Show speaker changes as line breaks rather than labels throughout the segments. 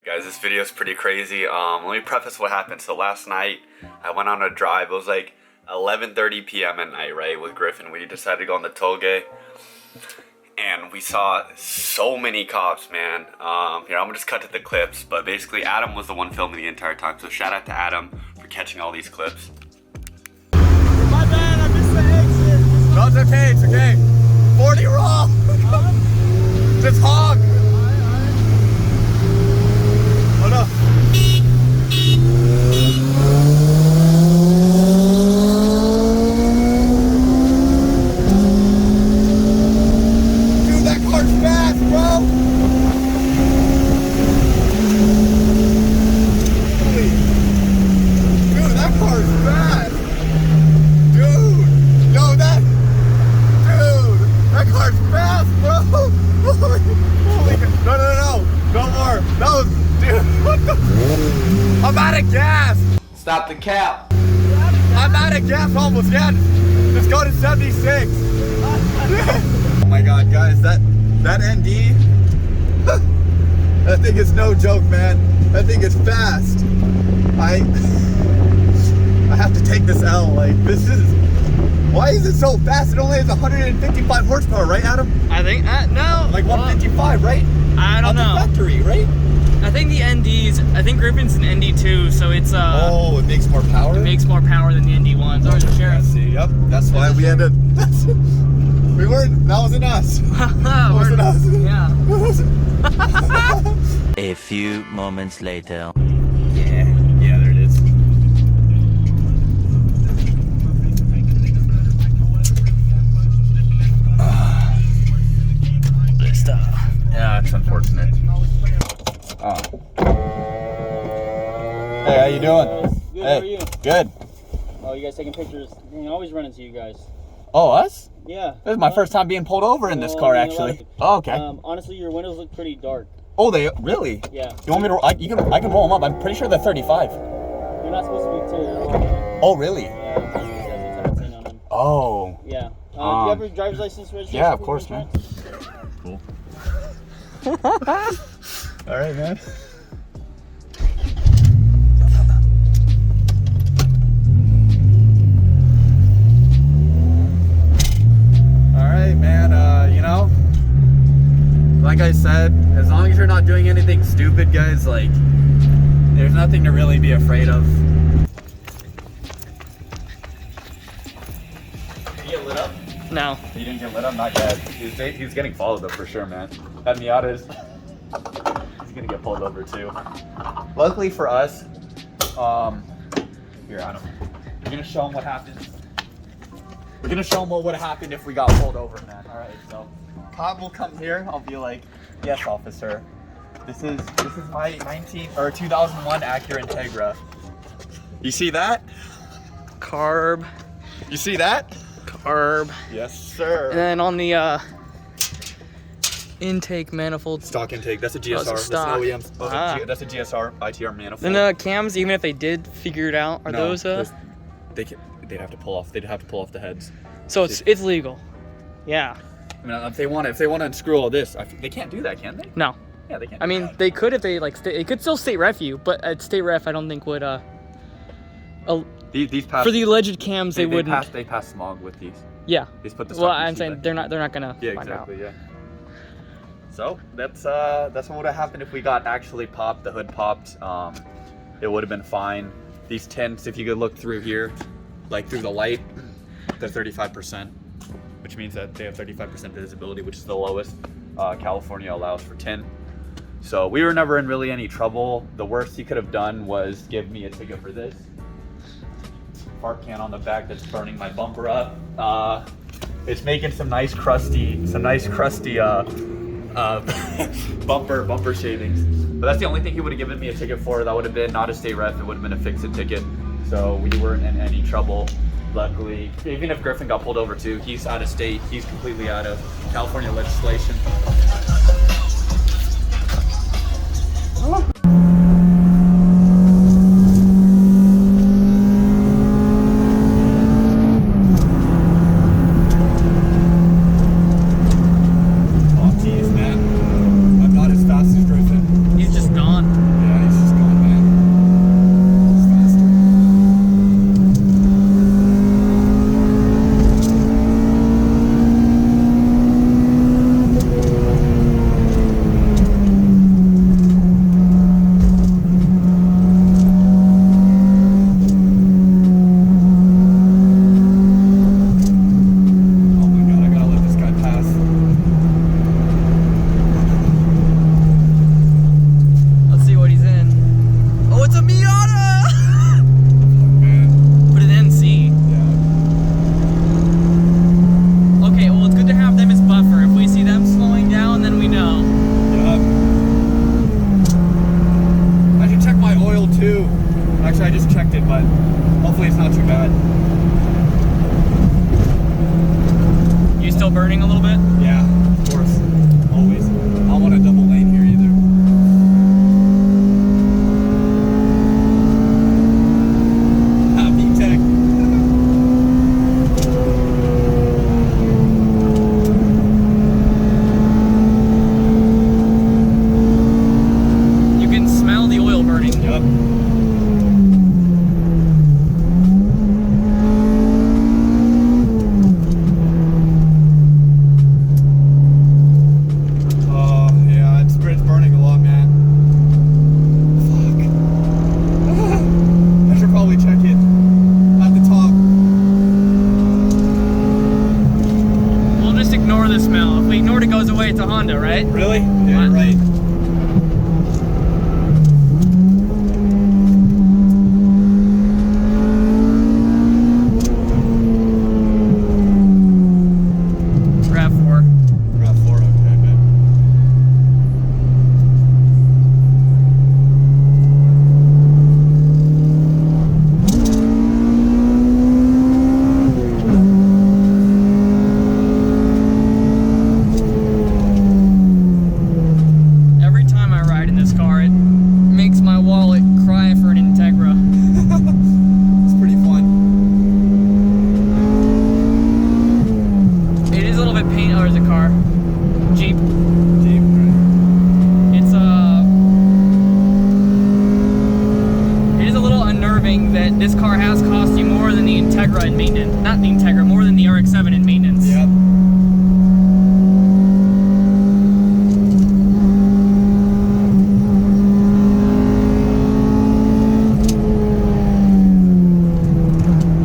Guys, this video is pretty crazy. Let me preface what happened. So last night, I went on a drive. It was like 11:30 p.m. at night, right, with Griffin. We decided to go on the Touge, and we saw so many cops, man. Here, I'm gonna just cut to the clips, but basically Adam was the one filming the entire time, so shout out to Adam for catching all these clips.
My bad, I missed the exit.
No, it's okay, it's okay. 40 raw! Just hog! Hold up. Dude, that car's fast, bro! Dude, that car's fast! Dude! Yo, that car's fast, bro! Holy, no. No more. That was, dude, what the? I'm out of gas.
Stop the cap.
I'm out of gas almost, yeah. Just go to 76. Oh my God, guys, that ND, that thing is no joke, man. That thing is fast. I have to take this L, like, this is, why is it so fast? It only has 155 horsepower, right, Adam?
I think, no.
Like 155, right?
I don't know.
Factory, right?
I think the NDs, I think Griffin's an ND2, so it's,
oh, it makes more power?
It makes more power than the ND1s.
Oh, yeah, see, yep. That's why we had to, we weren't, that wasn't us. That wasn't us.
Yeah.
A few moments later.
Yeah, there it is. Yeah, it's unfortunate. Oh. Hey, how you doing?
Good,
hey,
how are you?
Good.
Oh, you guys taking pictures? I always run into you guys.
Oh, us?
Yeah.
This is my first time being pulled over in this car, actually. Oh, okay.
Honestly, your windows look pretty dark.
Oh, they really?
Yeah.
You want me to? I can roll them up. I'm pretty sure they're 35.
You're not supposed to be tinted at all.
Oh, really?
Yeah, it says it's a tint on them.
Oh.
Yeah. Do you have your driver's license registration?
Yeah, of course, man. Cool. All right, man. All right, man. You know, like I said, as long as you're not doing anything stupid, guys, like, there's nothing to really be afraid of. Did you get lit up?
No.
He didn't get lit up? Not yet. He's getting followed up for sure, man. That Miata's, he's gonna get pulled over too. Luckily for us, here, Adam, we're gonna show him what happens. We're gonna show him what would have happened if we got pulled over, man. All right, so cop will come here. I'll be like, yes, officer. This is my 2001 Acura Integra. You see that?
Carb.
You see that?
Carb.
Yes, sir.
And then on the intake manifold.
Stock intake. That's a GSR.
That's a stock.
That's an OEM. That's a GSR ITR manifold.
Then the cams, even if they did figure it out, are those
they'd have to pull off. They'd have to pull off the heads.
So it's legal. Yeah.
I mean, if they want to unscrew all this, they can't do that, can they?
No.
Yeah, they can't.
I mean, they could if they like. It could still state ref you, but at state ref, I don't think would.
These pass,
for the alleged cams, they wouldn't.
They pass smog with these.
Yeah.
These put the.
Well, I'm saying they're not gonna.
Yeah,
find
exactly.
out.
Yeah. So that's what would have happened if we got actually popped. The hood popped. It would have been fine. These tints, if you could look through here, like through the light, they're 35%, which means that they have 35% visibility, which is the lowest California allows for tint. So we were never in really any trouble. The worst he could have done was give me a ticket for this. Fart can on the back that's burning my bumper up. It's making some nice crusty bumper shavings. But that's the only thing he would have given me a ticket for. That would have been not a state ref. It would have been a fix-it ticket. So we weren't in any trouble. Luckily, even if Griffin got pulled over too, he's out of state. He's completely out of California legislation.
He's just gone.
Actually, I just checked it, but hopefully it's not too bad.
You still burning a little bit?
Yeah, of course. Always. I don't want a double lane here either. VTEC.
You can smell the oil burning.
Yep. It's burning a lot, man. Fuck. I should probably check it at the top.
We'll just ignore the smell. If we ignore it, it goes away. It's a Honda, right?
Really? Yeah,
What?
right.
RAV4.
RAV4, okay, man.
Every time I ride in this car, it makes my wallet cry for an Integra.
It's pretty fun.
It is a little bit pain. Oh, there's a car. Jeep.
Jeep, right?
It is a little unnerving that this car has cost you more than the Integra in maintenance. Not the Integra, more than the RX-7 in maintenance.
Yep.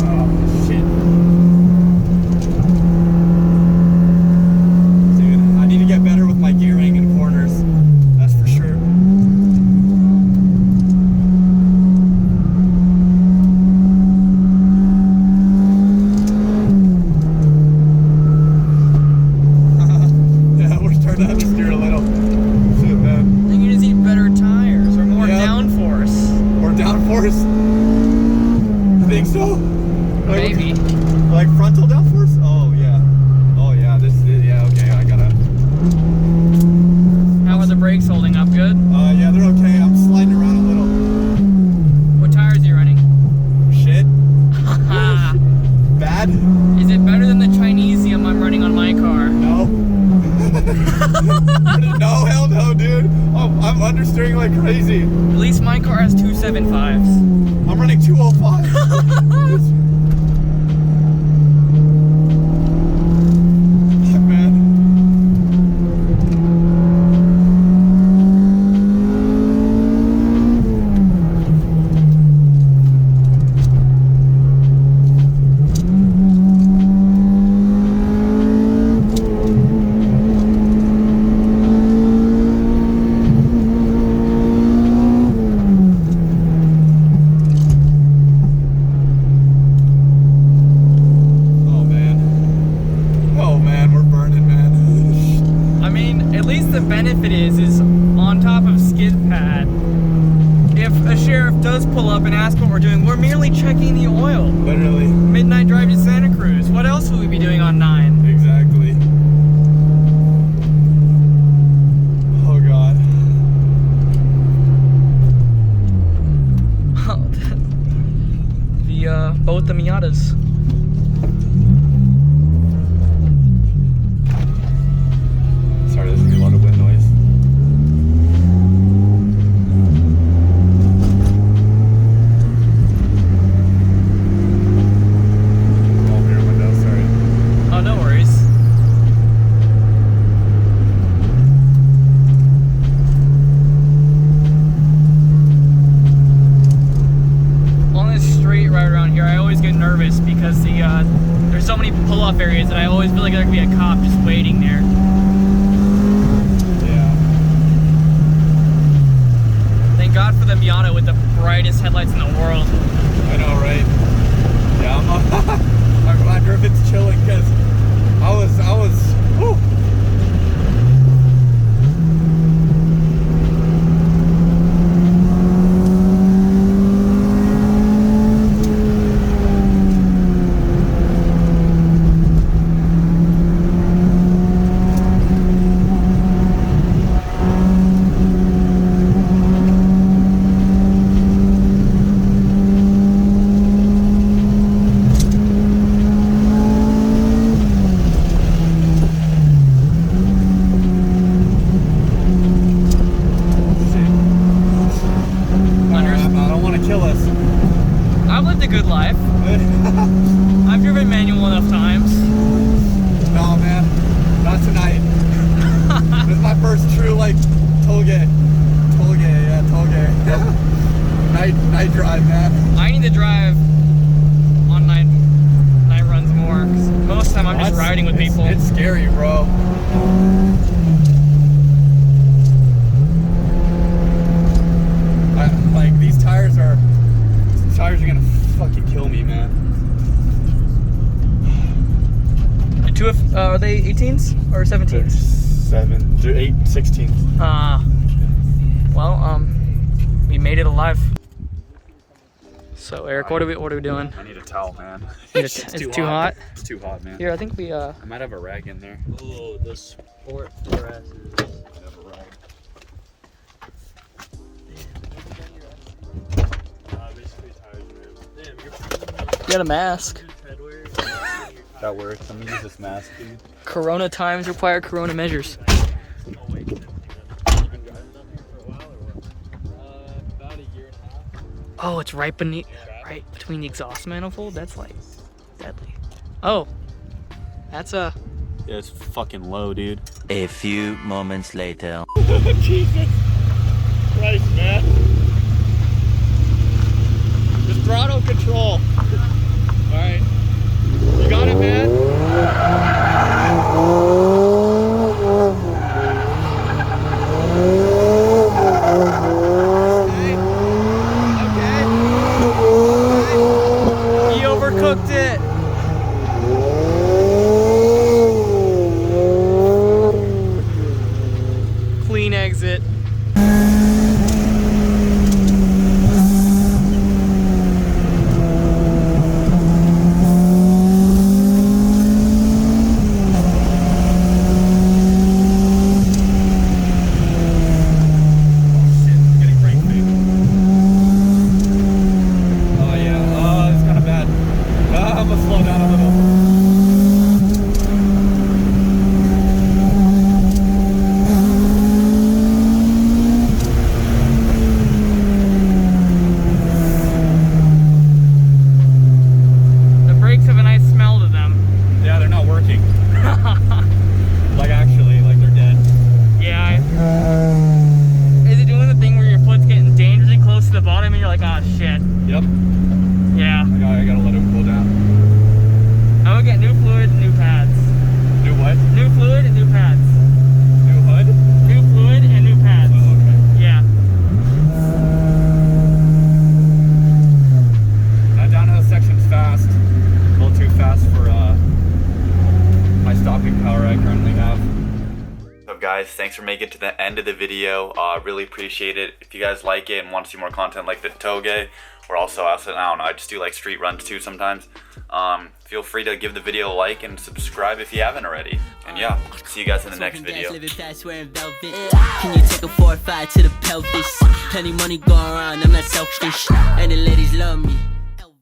Oh, shit. Dude, I need to get better with my gearing in corners. That's for sure. Yeah, we're starting to have to steer a little. Shit, man.
I think you just need better tires or more
Yep.
downforce.
Or downforce. I think so.
Maybe.
Like frontal downforce? Oh, yeah. Oh, yeah. This is, yeah, okay. I gotta.
How are the brakes holding up? Good?
Yeah, they're okay. I'm sliding around a little.
What tires are you running?
Shit. Bad?
Is it better than the Chinesium I'm running on my car?
No. No, hell no, dude. Oh, I'm understeering like crazy.
At least my car has 275s.
I'm running 205. Fuck, man. Oh, man. Oh, man, we're burning, man.
I mean, at least the benefit is on top of skid pad. If a sheriff does pull up and ask what we're doing, we're merely checking the oil.
Literally.
Midnight drive to Santa Cruz. What else would we be doing on 9?
Exactly. Oh, God.
Both the Miatas.
Sorry, there's gonna be a lot of wind noise. Oh, rear window, sorry.
Oh, no worries. On this street right around here, I always get nervous because there's so many pull-off areas that I always feel like there could be a cop just waiting there.
Yeah.
Thank God for the Miata with the brightest headlights in the world.
I know, right? Yeah, I'm glad Griffin's chilling because I was, whew.
life. I've driven manual enough times.
No, man, not tonight. This is my first true, like, Touge. Night drive, man.
I need to drive on night runs more, 'cause most of the time I'm just riding with people.
It's scary, bro. Like, these tires are gonna fucking kill me, man.
Are they 18s or 17s?
16.
Well, we made it alive. So Eric, what are we doing?
I need a towel, man.
It's too hot.
It's too hot, man.
Here, I think we
I might have a rag in there.
Oh, the sport dresses.
I have a rag.
Basically tires and rims. Damn, you're
you got a mask.
That works. I'm gonna use this mask, dude.
Corona times require Corona measures.
You've been driving down here for a while or what? About a year and a half.
Oh, it's right between the exhaust manifold. That's like deadly. Oh, that's a.
Yeah, it's fucking low, dude.
A few moments later.
Jesus Christ, man.
Just throttle control. Alright. You got it, man? Okay.
He overcooked it. Clean exit.
Yep.
Yeah.
I gotta let it cool down.
I'm gonna get new fluid and new pads.
New what?
New fluid and new pads.
New hood?
New fluid and new pads.
Oh, okay.
Yeah.
That downhill section's fast. A little too fast for my stopping power I currently have. What's up, guys? Thanks for making it to the end of the video. Really appreciate it. If you guys like it and want to see more content like the Touge, or also I don't know, I just do like street runs too sometimes. Feel free to give the video a like and subscribe if you haven't already. And yeah, see you guys in the next video.
Can you take a 4 or 5 to the pelvis? Plenty money going around, I'm not selfish. And the ladies love me.